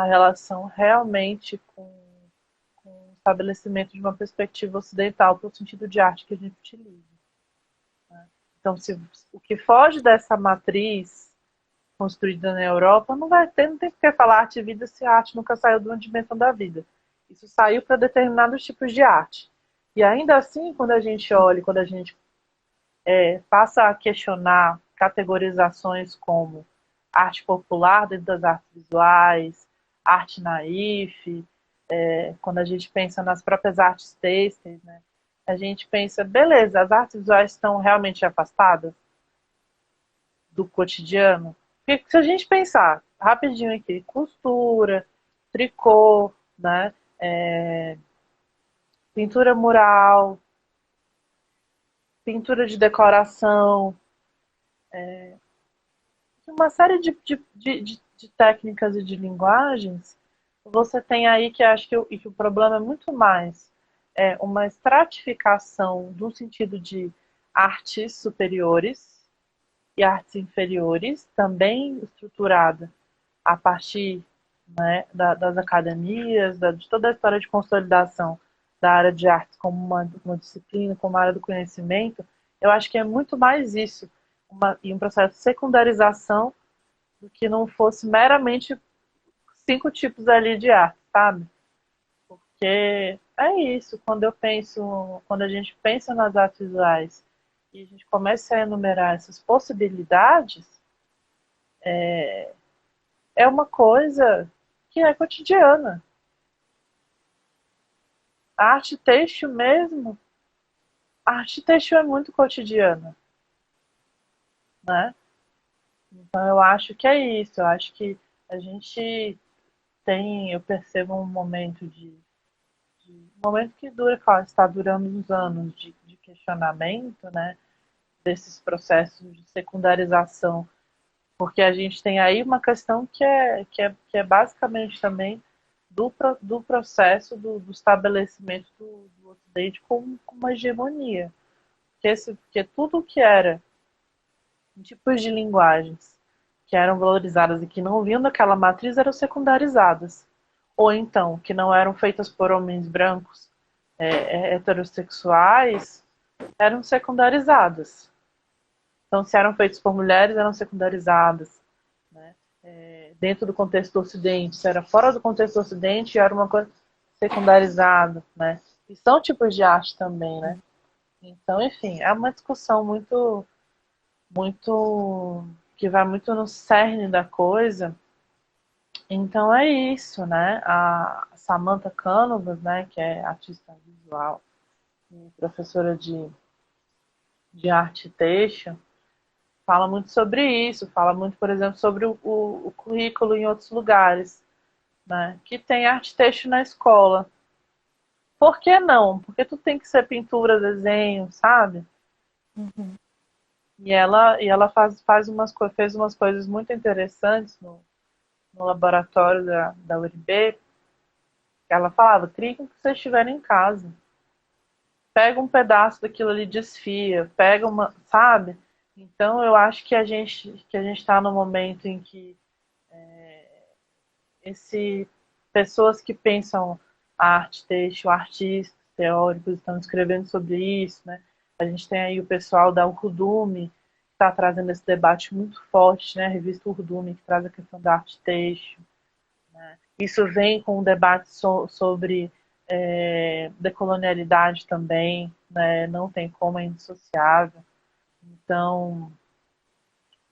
relação realmente com o estabelecimento de uma perspectiva ocidental para o sentido de arte que a gente utiliza. Então, se o que foge dessa matriz construída na Europa, não tem por que falar arte e vida se a arte nunca saiu de uma dimensão da vida. Isso saiu para determinados tipos de arte. E ainda assim, quando a gente olha, quando a gente passa a questionar categorizações como arte popular dentro das artes visuais, arte naif, quando a gente pensa nas próprias artes têxteis, né, a gente pensa, beleza, as artes visuais estão realmente afastadas do cotidiano? Porque se a gente pensar rapidinho aqui, costura, tricô, né, pintura mural, pintura de decoração, uma série de técnicas e de linguagens, você tem aí que acho que o problema é muito mais uma estratificação no sentido de artes superiores e artes inferiores, também estruturada a partir, né, das academias, de toda a história de consolidação da área de artes como uma disciplina, como uma área do conhecimento, eu acho que é muito mais isso, e um processo de secundarização do que não fosse meramente 5 tipos ali de arte, sabe? Porque é isso, quando a gente pensa nas artes visuais e a gente começa a enumerar essas possibilidades, é uma coisa que é cotidiana. A arte têxtil mesmo, a arte têxtil é muito cotidiana, né? Então eu acho que é isso, eu acho que a gente eu percebo um momento um momento que dura, claro, está durando uns anos de questionamento, né, desses processos de secundarização, porque a gente tem aí uma questão que é basicamente também do processo do estabelecimento do Ocidente como uma hegemonia. Porque tudo que era tipos de linguagens que eram valorizadas e que não vinham daquela matriz eram secundarizadas. Ou então, que não eram feitas por homens brancos heterossexuais, eram secundarizadas. Então, se eram feitos por mulheres, eram secundarizadas. Né? Dentro do contexto do Ocidente, se era fora do contexto do Ocidente, era uma coisa secundarizada. Né? E são tipos de arte também. Né? Então, enfim, é uma discussão muito que vai muito no cerne da coisa. Então é isso, né? A Samantha Canovas, né, que é artista visual e professora de arte têxtil, fala muito sobre isso, fala muito, por exemplo, sobre o currículo em outros lugares, né? Que tem arte têxtil na escola. Por que não? Porque tu tem que ser pintura, desenho, sabe? Uhum. E ela fez umas coisas muito interessantes no laboratório da URB. Ela falava, criem com o que vocês tiverem em casa. Pega um pedaço daquilo ali, desfia, pega uma, sabe? Então eu acho que a gente está no momento em que esse pessoas que pensam a arte têxtil, artistas, teóricos estão escrevendo sobre isso, né? A gente tem aí o pessoal da Urdume que está trazendo esse debate muito forte, né? A revista Urdume que traz a questão da arte têxtil. Né? Isso vem com um debate sobre decolonialidade também, né? Não tem como, é indissociável. Então,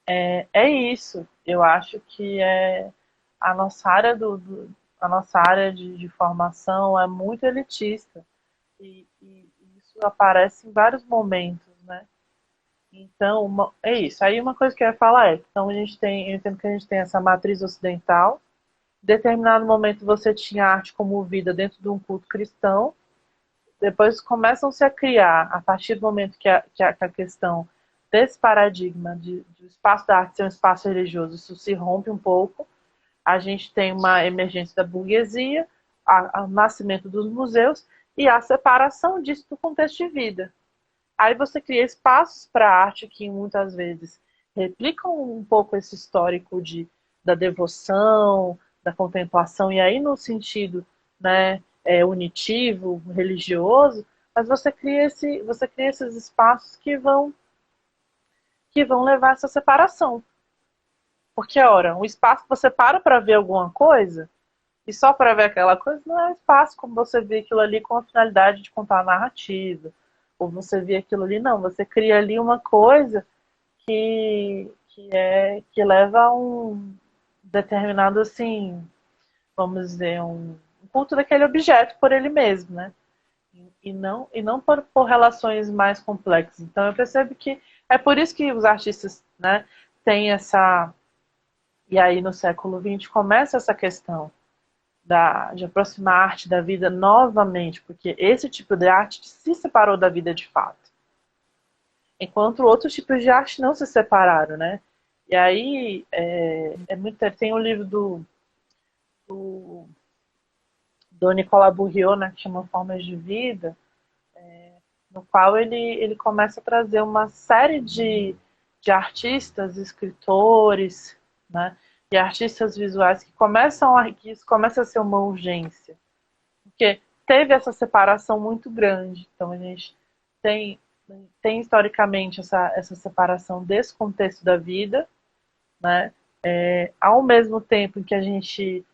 é isso. Eu acho que a nossa área, a nossa área de formação é muito elitista. E isso aparece em vários momentos, né? Então, é isso. Aí uma coisa que eu ia falar então eu entendo que a gente tem essa matriz ocidental. Em determinado momento você tinha a arte como vida dentro de um culto cristão. Depois começam-se a criar, a partir do momento que a questão desse paradigma de espaço da arte ser um espaço religioso, isso se rompe um pouco. A gente tem uma emergência da burguesia, o nascimento dos museus e a separação disso do contexto de vida. Aí você cria espaços para a arte que muitas vezes replicam um pouco esse histórico da devoção, da contemplação, e aí no sentido, né, unitivo, religioso, mas você cria esses espaços que vão levar a essa separação. Porque, ora, um espaço que você para ver alguma coisa, e só para ver aquela coisa, não é um espaço como você vê aquilo ali com a finalidade de contar a narrativa. Ou você vê aquilo ali, não. Você cria ali uma coisa que leva a um determinado, assim, vamos dizer, um culto daquele objeto por ele mesmo, né? E não por relações mais complexas. Então eu percebo que é por isso que os artistas, né, têm essa... E aí no século XX começa essa questão de aproximar a arte da vida novamente, porque esse tipo de arte se separou da vida de fato. Enquanto outros tipos de arte não se separaram, né? E aí tem um livro do Nicolas Bourriot, né, que chama Formas de Vida, no qual ele começa a trazer uma série de artistas, escritores, né, e artistas visuais que isso começa a ser uma urgência. Porque teve essa separação muito grande. Então a gente tem, tem historicamente essa separação desse contexto da vida, né? Ao mesmo tempo em que a gente,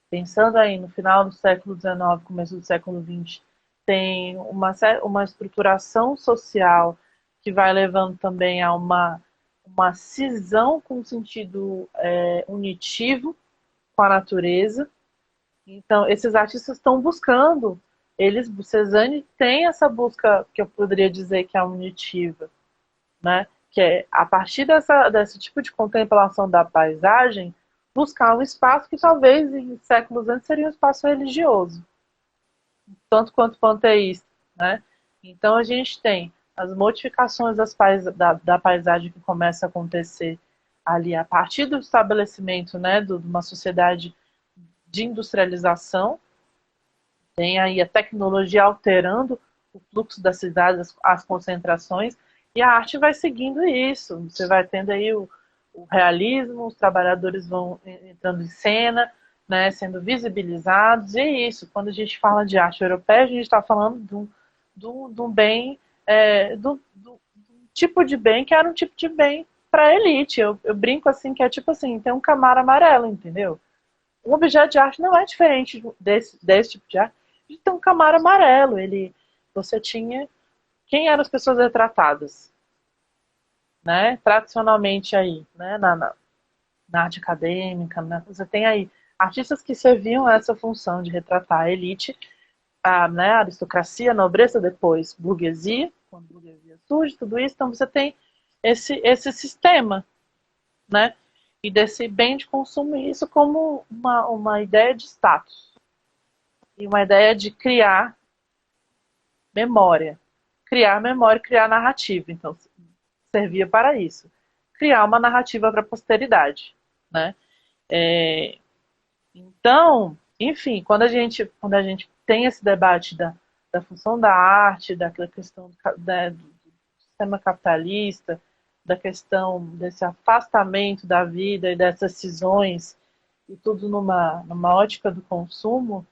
pensando aí no final do século XIX, começo do século XX, tem uma estruturação social que vai levando também a uma cisão com sentido unitivo com a natureza. Então, esses artistas estão buscando, Cezanne tem essa busca que eu poderia dizer que é unitiva, né? Que é a partir desse tipo de contemplação da paisagem, buscar um espaço que talvez em séculos antes seria um espaço religioso, tanto quanto panteísta, né? Então a gente tem as modificações da paisagem que começa a acontecer ali a partir do estabelecimento, né, de uma sociedade de industrialização, tem aí a tecnologia alterando o fluxo das cidades, as concentrações, e a arte vai seguindo isso. Você vai tendo aí o realismo, os trabalhadores vão entrando em cena, né, sendo visibilizados, e é isso. Quando a gente fala de arte europeia, a gente está falando de um bem, do tipo de bem que era um tipo de bem para a elite. Eu brinco assim, que é tipo assim, tem um camaro amarelo, entendeu? Um objeto de arte não é diferente desse tipo de arte. De ter um camaro amarelo. Você tinha quem eram as pessoas retratadas, né? Tradicionalmente aí, né? Na arte acadêmica, né? Você tem aí artistas que serviam a essa função de retratar a elite, né? A aristocracia, a nobreza, depois burguesia, quando a burguesia surge, tudo isso. Então você tem esse sistema, né? E desse bem de consumo, e isso como uma ideia de status e uma ideia de criar memória. Criar memória, criar narrativa. Então, servia para isso. Criar uma narrativa para a posteridade, né? Então, enfim, quando a gente tem esse debate da função da arte, daquela questão do sistema capitalista, da questão desse afastamento da vida e dessas cisões, e tudo numa ótica do consumo,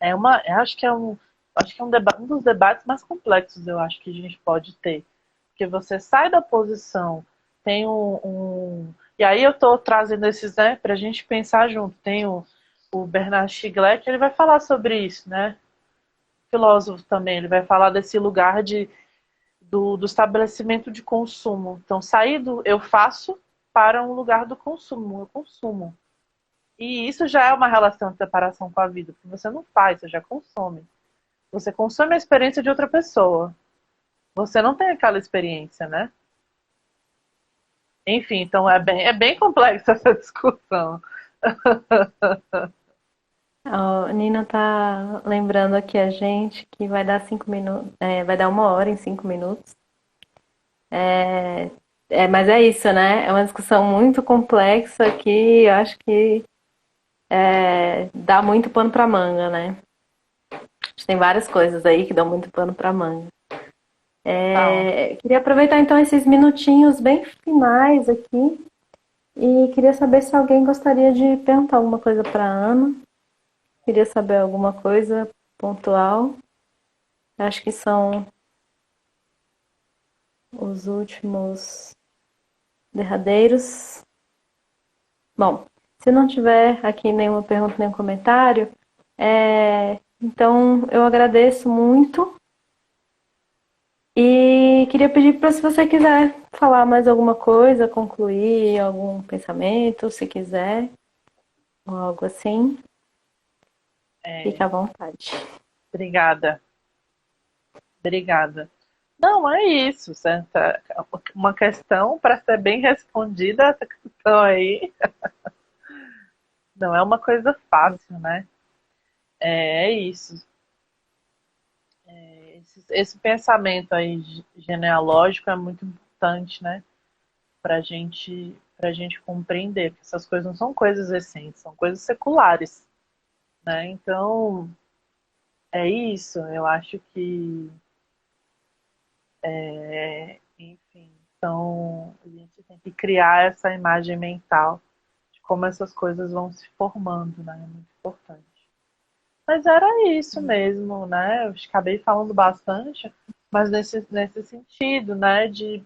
acho que é um dos debates mais complexos, eu acho, que a gente pode ter. Porque você sai da posição, tem e aí eu estou trazendo esses, né, para a gente pensar junto. Tem o Bernard Stiegler, que ele vai falar sobre isso, né? Filósofo também, ele vai falar desse lugar do estabelecimento de consumo. Então, sair do eu faço para um lugar do consumo, eu consumo. E isso já é uma relação de separação com a vida, porque você não faz, você já consome. Você consome a experiência de outra pessoa. Você não tem aquela experiência, né? Enfim, então é bem complexa essa discussão. A Nina tá lembrando aqui a gente que vai dar 5 minutos, vai dar 1 hora em 5 minutos. Mas é isso, né? É uma discussão muito complexa que eu acho que dá muito pano pra manga, né? Tem várias coisas aí que dão muito pano pra manga. Queria aproveitar então esses minutinhos bem finais aqui e queria saber se alguém gostaria de perguntar alguma coisa para Ana. Queria saber alguma coisa pontual. Acho que são os últimos derradeiros. Bom, se não tiver aqui nenhuma pergunta, nenhum comentário, então eu agradeço muito e queria pedir para, se você quiser falar mais alguma coisa, concluir algum pensamento, se quiser, ou algo assim, fique à vontade. Obrigada. Obrigada. Não, é isso. Uma questão para ser bem respondida, essa questão aí não é uma coisa fácil, né? É isso. Esse pensamento aí genealógico é muito importante, né? Para gente compreender, porque essas coisas não são coisas recentes, são coisas seculares, né? Então, é isso. Eu acho que, enfim, então a gente tem que criar essa imagem mental de como essas coisas vão se formando, né? É muito importante. Mas era isso mesmo, né? Eu acabei falando bastante, mas nesse sentido, né? De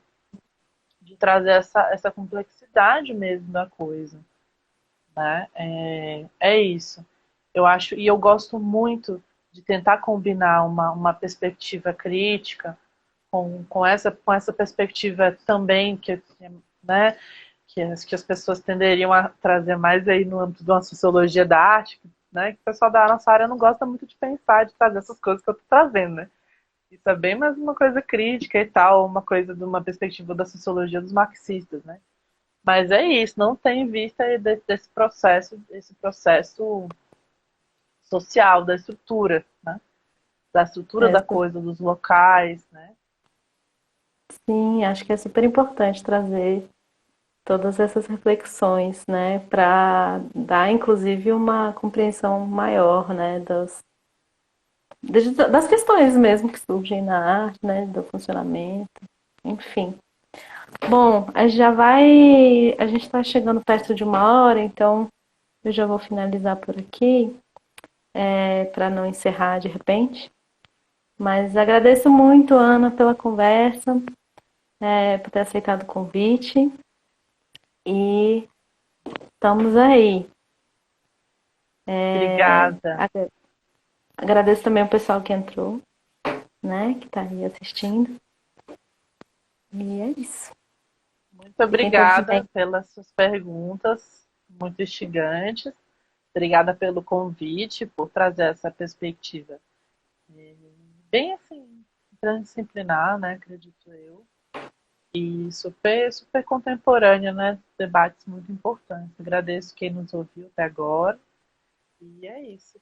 trazer essa complexidade mesmo da coisa, né? É isso. Eu acho, e eu gosto muito de tentar combinar uma perspectiva crítica com essa perspectiva também né, que as pessoas tenderiam a trazer mais aí no âmbito de uma sociologia da arte, né, que o pessoal da nossa área não gosta muito de pensar, de trazer essas coisas que eu estou trazendo, né? Isso é bem mais uma coisa crítica e tal, uma coisa de uma perspectiva da sociologia dos marxistas, né? Mas é isso, não tem vista esse processo social, da estrutura, né? Da estrutura É, da coisa, dos locais, né? sim, acho que é super importante trazer todas essas reflexões, né, para dar inclusive uma compreensão maior, né, das questões mesmo que surgem na arte, né, do funcionamento, enfim. Bom, a gente está chegando perto de 1 hora, então eu já vou finalizar por aqui, para não encerrar de repente. Mas agradeço muito, Ana, pela conversa, por ter aceitado o convite e estamos aí. Obrigada. Agradeço também o pessoal que entrou, né, que está aí assistindo. E é isso. Muito Fiquem todos obrigada bem. pelas suas perguntas, muito instigantes. Obrigada pelo convite, por trazer essa perspectiva bem assim, transdisciplinar, né, acredito eu, e super, super contemporânea, né, debates muito importantes. Agradeço quem nos ouviu até agora, e é isso.